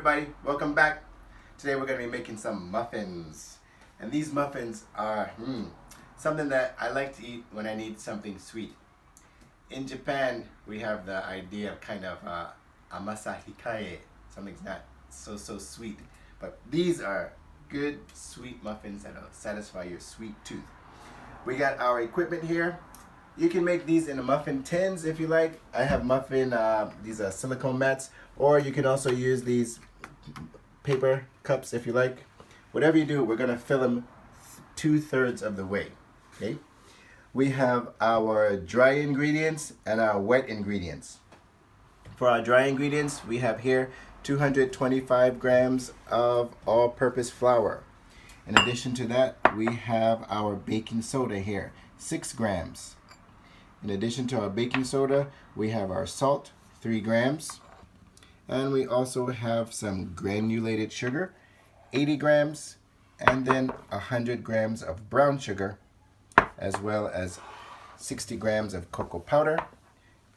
everybody, welcome back. Today we're going to be making some muffins. And these muffins are something that I like to eat when I need something sweet. In Japan, we have the idea of kind of amasa hikae. Something's not so sweet. But these are good sweet muffins that'll satisfy your sweet tooth. We got our equipment here. You can make these in the muffin tins if you like. I have muffin, these are silicone mats, or you can also use these paper cups if you like. Whatever you do, we're gonna fill them 2/3 of the way, okay? We have our dry ingredients and our wet ingredients. For our dry ingredients, we have here 225 grams of all-purpose flour. In addition to that, we have our baking soda here, 6 grams. In addition to our baking soda, we have our salt, 3 grams. And we also have some granulated sugar, 80 grams. And then 100 grams of brown sugar, as well as 60 grams of cocoa powder.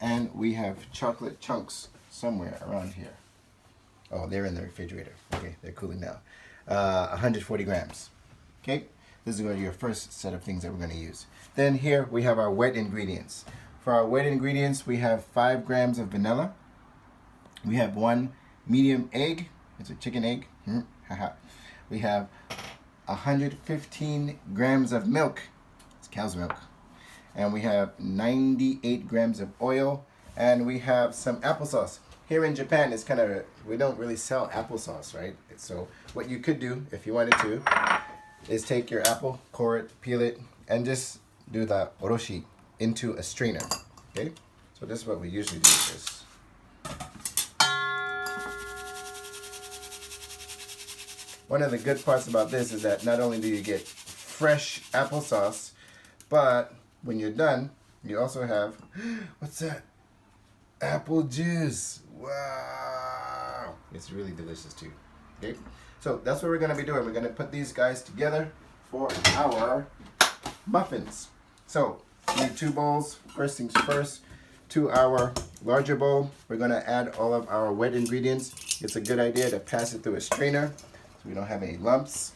And we have chocolate chunks somewhere around here. Oh, they're in the refrigerator. Okay, they're cooling now. 140 grams. Okay, this is going to be your first set of things that we're going to use. Then here we have our wet ingredients. For our wet ingredients, we have 5 grams of vanilla. We have 1 medium egg. It's a chicken egg. We have 115 grams of milk. It's cow's milk. And we have 98 grams of oil. And we have some applesauce. Here in Japan, it's kind of, we don't really sell applesauce, right? So what you could do, if you wanted to, is take your apple, core it, peel it, and just do the oroshi into a strainer, okay? So this is what we usually do with this. One of the good parts about this is that not only do you get fresh applesauce, but when you're done, you also have, what's that? Apple juice. Wow. It's really delicious too. Okay. So that's what we're going to be doing. We're going to put these guys together for our muffins. So we need 2 bowls. First things first, to our larger bowl, we're going to add all of our wet ingredients. It's a good idea to pass it through a strainer so we don't have any lumps.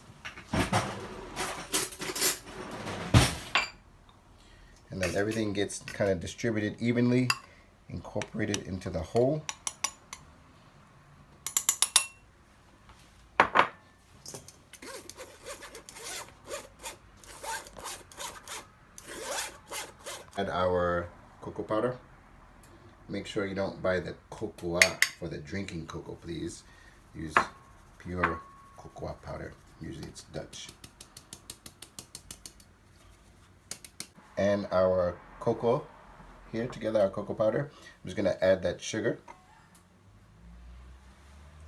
And then everything gets kind of distributed evenly, incorporated into the whole. Add our cocoa powder. Make sure you don't buy the cocoa for the drinking cocoa, please. Use pure cocoa powder. Usually it's Dutch. And our cocoa here together, our cocoa powder. I'm just going to add that sugar.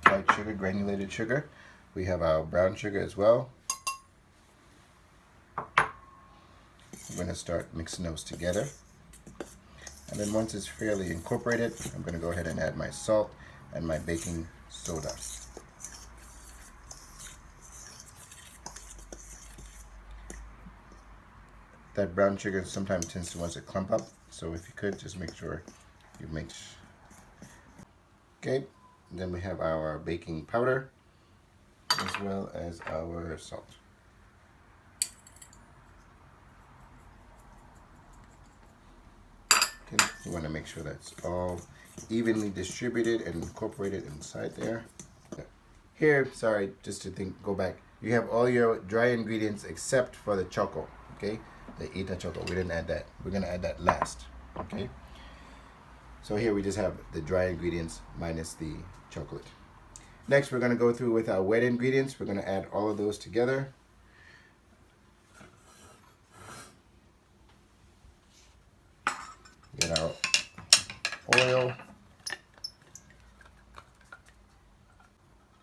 White sugar, granulated sugar. We have our brown sugar as well. I'm going to start mixing those together. And then once it's fairly incorporated, I'm going to go ahead and add my salt and my baking soda. That brown sugar sometimes tends to want to clump up, so if you could, just make sure you mix. Okay, and then we have our baking powder as well as our salt. Okay, you want to make sure that's all evenly distributed and incorporated inside there. Here, sorry, just to go back, you have all your dry ingredients except for the choco, okay? The Ita choco, we didn't add that. We're going to add that last, okay? So here we just have the dry ingredients minus the chocolate. Next, we're going to go through with our wet ingredients. We're going to add all of those together. Get our oil.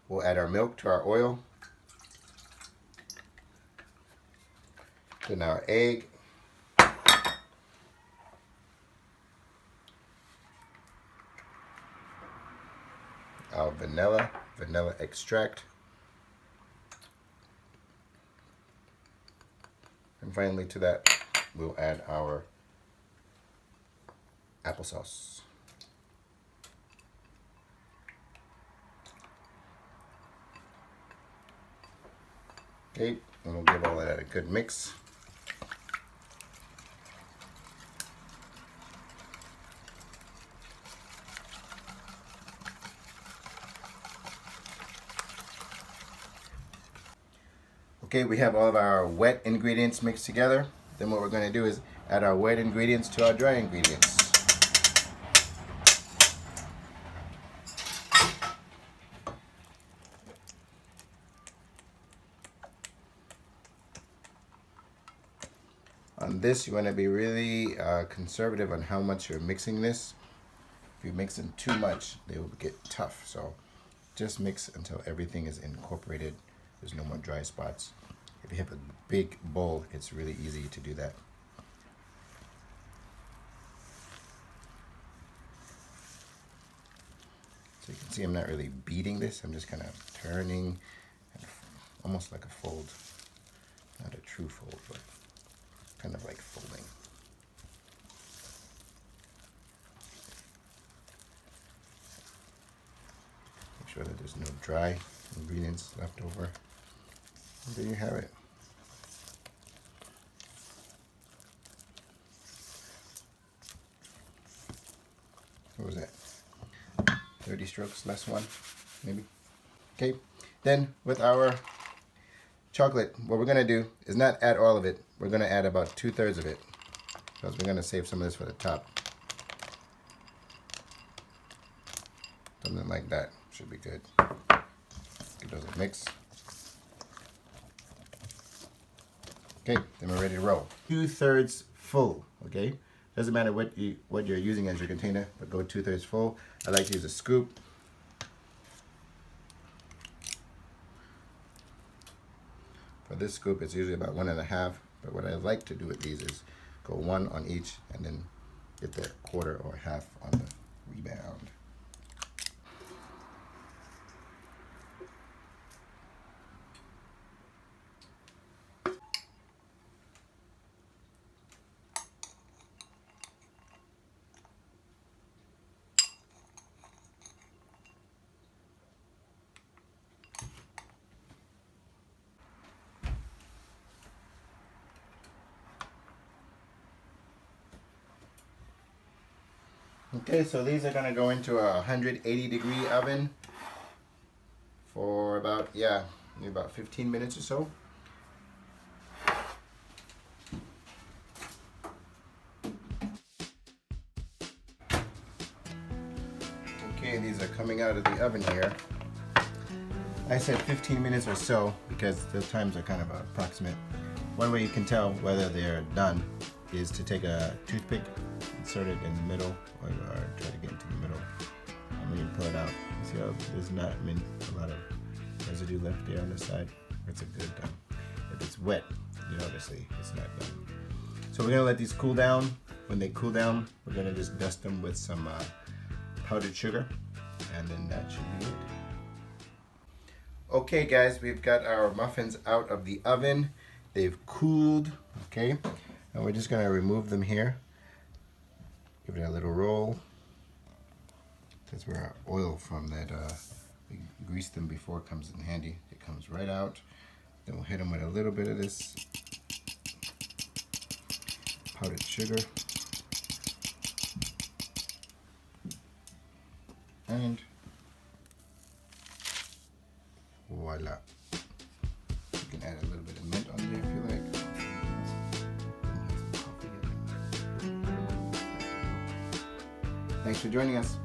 We'll add our milk to our oil. Then our egg. Our vanilla extract. And finally to that, we'll add our applesauce. Okay, and we'll give all that a good mix. Okay, we have all of our wet ingredients mixed together. Then what we're going to do is add our wet ingredients to our dry ingredients. On this, you want to be really conservative on how much you're mixing this. If you mix in too much, they will get tough. So just mix until everything is incorporated. There's no more dry spots. If you have a big bowl, it's really easy to do that. So you can see I'm not really beating this. I'm just kind of turning, almost like a fold. Not a true fold, but kind of like folding. Make sure that there's no dry ingredients left over. And there you have it. What was that? 30 strokes, less one, maybe. Okay, then with our chocolate, what we're gonna do is not add all of it. We're gonna add about 2/3 of it, because we're gonna save some of this for the top. Something like that should be good. Give those a mix. Okay, then we're ready to roll. 2/3 full, okay? Doesn't matter what you're using as your container, but go 2/3 full. I like to use a scoop. For this scoop, it's usually about 1.5, but what I like to do with these is go 1 on each and then get the 1/4 or 1/2 on the rebound. Okay, so these are going to go into a 180-degree oven for about, maybe about 15 minutes or so. Okay, these are coming out of the oven here. I said 15 minutes or so because the times are kind of approximate. One way you can tell whether they're done is to take a toothpick, insert it in the middle, or try to get into the middle. And when you pull it out, you see how there's not a lot of residue left there on the side. It's a good done. If it's wet, obviously it's not done. So we're gonna let these cool down. When they cool down, we're gonna just dust them with some powdered sugar, and then that should be it. Okay guys, we've got our muffins out of the oven. They've cooled, okay? And we're just gonna remove them here. Give it a little roll. That's where our oil from that we greased them before comes in handy. It comes right out. Then we'll hit them with a little bit of this powdered sugar. And voila. You can add a little bit of mint on there if you like. Thanks for joining us.